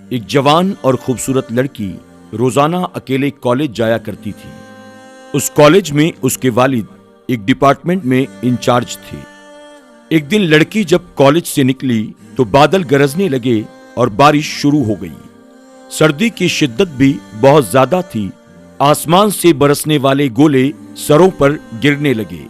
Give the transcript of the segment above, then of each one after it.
ایک جوان اور خوبصورت لڑکی روزانہ اکیلے کالج جایا کرتی تھی۔ اس کالج میں اس کے والد ایک ڈپارٹمنٹ میں انچارج تھے۔ ایک دن لڑکی جب کالج سے نکلی تو بادل گرجنے لگے اور بارش شروع ہو گئی۔ سردی کی شدت بھی بہت زیادہ تھی۔ آسمان سے برسنے والے گولے سروں پر گرنے لگے۔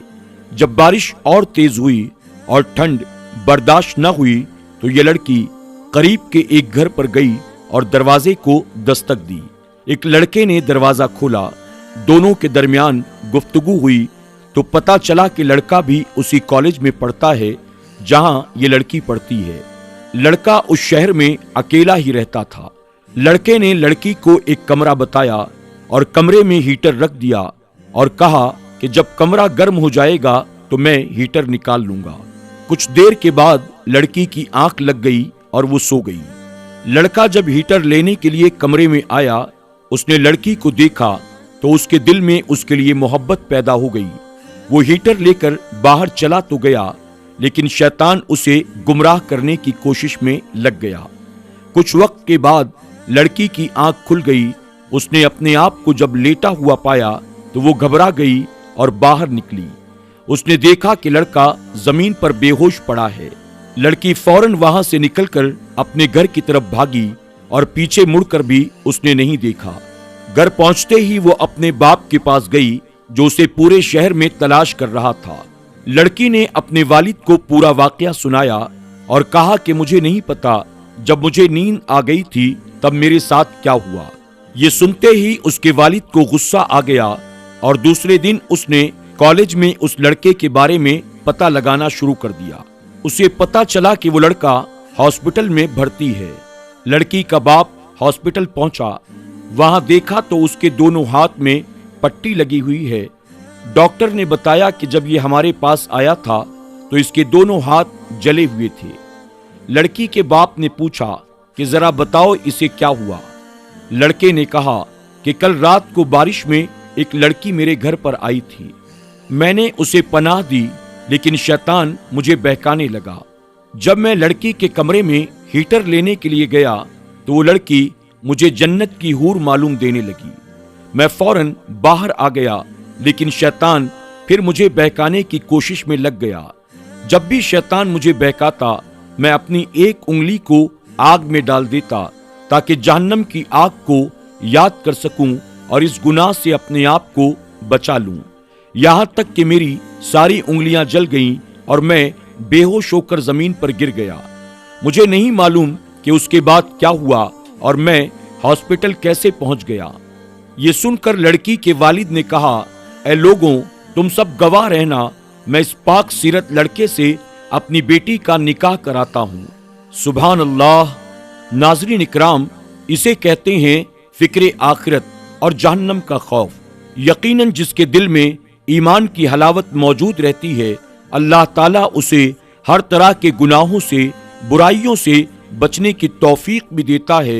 جب بارش اور تیز ہوئی اور ٹھنڈ برداشت نہ ہوئی تو یہ لڑکی قریب کے ایک گھر پر گئی اور دروازے کو دستک دی۔ ایک لڑکے نے دروازہ کھولا، دونوں کے درمیان گفتگو ہوئی تو پتا چلا کہ لڑکا بھی اسی کالج میں پڑھتا ہے جہاں یہ لڑکی پڑھتی ہے۔ لڑکا اس شہر میں اکیلا ہی رہتا تھا۔ لڑکے نے لڑکی کو ایک کمرہ بتایا اور کمرے میں ہیٹر رکھ دیا اور کہا کہ جب کمرہ گرم ہو جائے گا تو میں ہیٹر نکال لوں گا۔ کچھ دیر کے بعد لڑکی کی آنکھ لگ گئی اور وہ سو گئی۔ لڑکا جب ہیٹر لینے کے لیے کمرے میں آیا، اس نے لڑکی کو دیکھا تو اس کے دل میں اس کے لیے محبت پیدا ہو گئی۔ وہ ہیٹر لے کر باہر چلا تو گیا، لیکن شیطان اسے گمراہ کرنے کی کوشش میں لگ گیا۔ کچھ وقت کے بعد لڑکی کی آنکھ کھل گئی۔ اس نے اپنے آپ کو جب لیٹا ہوا پایا تو وہ گھبرا گئی اور باہر نکلی۔ اس نے دیکھا کہ لڑکا زمین پر بے ہوش پڑا ہے۔ لڑکی فوراً وہاں سے نکل کر اپنے گھر کی طرف بھاگی اور پیچھے مڑ کر بھی اس نے نہیں دیکھا۔ گھر پہنچتے ہی وہ اپنے باپ کے پاس گئی جو اسے پورے شہر میں تلاش کر رہا تھا۔ لڑکی نے اپنے والد کو پورا واقعہ سنایا اور کہا کہ مجھے نہیں پتا جب مجھے نیند آ گئی تھی تب میرے ساتھ کیا ہوا۔ یہ سنتے ہی اس کے والد کو غصہ آ گیا اور دوسرے دن اس نے کالج میں اس لڑکے کے بارے میں پتہ لگانا شروع کر دیا۔ اسے پتہ چلا کہ وہ لڑکا ہاسپٹل میں بھرتی ہے۔ لڑکی کا باپ ہاسپٹل پہنچا، وہاں دیکھا تو اس کے دونوں ہاتھ میں پٹی لگی ہوئی ہے۔ ڈاکٹر نے بتایا کہ جب یہ ہمارے پاس آیا تھا تو اس کے دونوں ہاتھ جلے ہوئے تھے۔ لڑکی کے باپ نے پوچھا کہ ذرا بتاؤ اسے کیا ہوا۔ لڑکے نے کہا کہ کل رات کو بارش میں ایک لڑکی میرے گھر پر آئی تھی۔ میں نے اسے پناہ دی لیکن شیطان مجھے بہکانے لگا۔ جب میں لڑکی کے کمرے میں ہیٹر لینے کے لیے گیا تو وہ لڑکی مجھے جنت کی حور معلوم دینے لگی۔ میں فوراً باہر آ گیا لیکن شیطان پھر مجھے بہکانے کی کوشش میں لگ گیا۔ جب بھی شیطان مجھے بہکاتا میں اپنی ایک انگلی کو آگ میں ڈال دیتا تاکہ جہنم کی آگ کو یاد کر سکوں اور اس گناہ سے اپنے آپ کو بچا لوں۔ یہاں تک کہ میری ساری انگلیاں جل گئیں اور میں بے ہوش ہو کر زمین پر گر گیا۔ مجھے نہیں معلوم کہ اس کے بعد کیا ہوا اور میں ہاسپٹل کیسے پہنچ گیا۔ یہ سن کر لڑکی کے والد نے کہا، اے لوگوں، تم سب گواہ رہنا، میں اس پاک سیرت لڑکے سے اپنی بیٹی کا نکاح کراتا ہوں۔ سبحان اللہ۔ ناظرین اکرام، اسے کہتے ہیں فکر آخرت اور جہنم کا خوف۔ یقیناً جس کے دل میں ایمان کی حلاوت موجود رہتی ہے، اللہ تعالیٰ اسے ہر طرح کے گناہوں سے، برائیوں سے بچنے کی توفیق بھی دیتا ہے۔